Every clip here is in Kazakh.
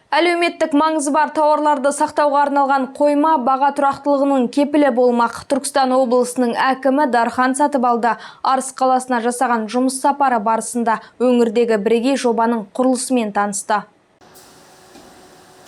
Әлеуметтік маңызы бар тауарларды сақтауға арналған қойма баға тұрақтылығының кепілі болмақ. Түркістан облысының әкімі Дархан Сатыбалды Арыс қаласына жасаған жұмыс сапары барысында өңірдегі бірегей жобаның құрылысымен танысты.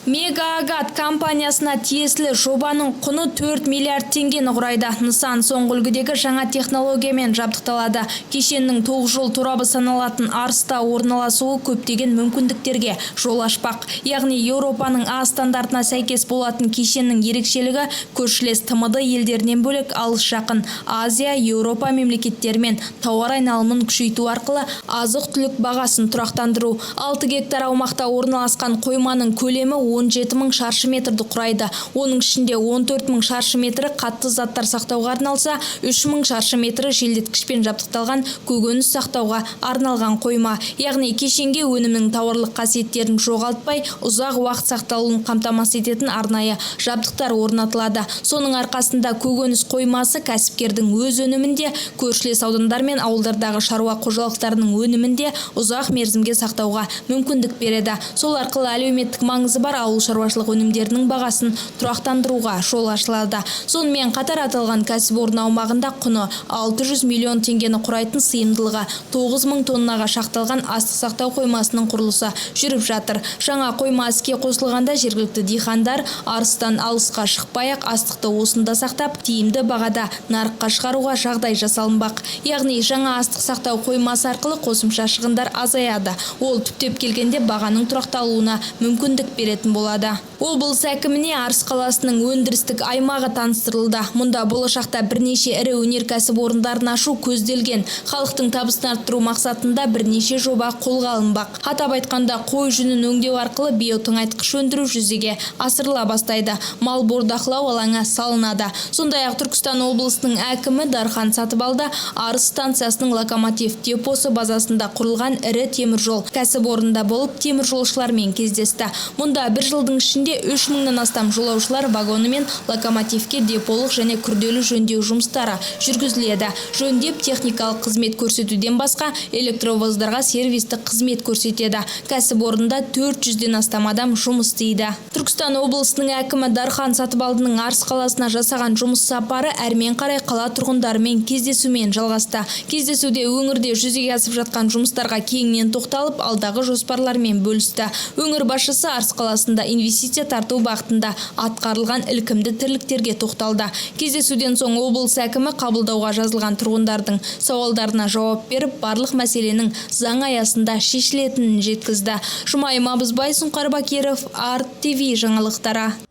Мегаагат компаниясына тиесілі жобаның құны 4 миллиард теңгені құрайды. Нысан соңғы үлгідегі жаңа технологиямен жабдықталады. Кешеннің 9 жол торабы саналатын Арыста орналасуы көптеген мүмкіндіктерге жол ашпақ. Яғни Еуропаның А стандартына сәйкес болатын кешеннің ерекшелігі көршілес ТМД елдерінен бөлек алыс жақын Азия, Еуропа мемлекеттерімен тауар айналымын күшейту арқылы азық-түлік бағасын тұрақтандыру. 6 гектар аумақта орналасқан қойманың көлемі 17 мың шаршы метрді құрайды. Оның ішінде 14 мың шаршы метрі қатты заттар сақтауға арналса, 3 мың шаршы метрі желдеткішпен жабдықталған көкөніс сақтауға арналған қойма. Яғни кешенге өнімнің тауарлық қасиеттерін жоғалтпай, ұзақ уақыт сақталуын қамтамасыз ететін арнайы жабдықтар орнатылады. Соның арқасында көкөніс қоймасы кәсіпкердің өз өнімінде, көршілес аудандар мен ауылдардағы шаруа қожалықтарының өнімінде ұзақ мерзімге сақтауға мүмкіндік береді. Сол арқылы әлеуметтік маңызы бар ауыл шаруашылық өнімдерінің бағасын тұрақтандыруға жол ашылады. Сонымен қатар аталған кәсіпорын аумағында құны 600 миллион теңгені құрайтын сыйымдылығы 9 мың тоннаға шақталған астық сақтау қоймасының құрылысы жүріп жатыр. Жаңа қойма іске қосылғанда жергілікті диқандар Арыстан алысқа шықпай-ақ астықты осында сақтап, тиімді бағада нарыққа шығаруға жағдай жасалынбақ. Яғни жаңа астық сақтау қоймасы арқылы қосымша шығындар азаяды. Ол түптеп келгенде бағаның тұрақталуына мүмкіндік беретін болады. Облыс әкіміне Арыс қаласының өндірістік аймағы таныстырылды. Мұнда болашақта бірнеше ірі өнеркәсіп орындарын ашу көзделген. Халықтың табысын арттыру мақсатында бірнеше жоба қолға алынбақ. Атап айтқанда, қой жүнін өңдеу арқылы биотыңайтқыш өндіру жүзеге асырыла бастайды. Мал бордақылау алаңы салынады. Сондай-ақ Түркістан облысының әкімі Дархан Сатыбалды Арыс станциясының локомотив депосы базасында құрылған ірі теміржол кәсіпорында болып теміржолшылармен кездесті. Мұнда бір жылдың ішінде 3 мыңнан астам жолаушылар вагоны мен локомотивке деполық және күрделі жөндеу жұмыстары жүргізіледі. Жөндеп техникалық қызмет көрсетуден басқа электровоздарға сервистік қызмет көрсетеді. Кәсіпорында 400-ден астам адам жұмыс істейді. Түркістан облысының әкімі Дархан Сатыбалдының Арыс қаласына жасаған жұмыс сапары әрмен қарай қала тұрғындарымен кездесумен жалғасты. Кездесуде өңірде жүзеге асып жатқан жұмыстарға кеңінен тоқталып, алдағы жоспарлармен бөлісті. Өңір басшысы Арыс қаласында инвестиция тарту бағытында атқарылған ілкімді тірліктерге тоқталды. Кездесуден соң облыс әкімі қабылдауға жазылған тұрғындардың сауалдарына жауап беріп, барлық мәселенің заң аясында шешілетінін жеткізді. Жұмайым Абызбай, Сұңқар Бакиров, Арт ТВ жаңалықтары.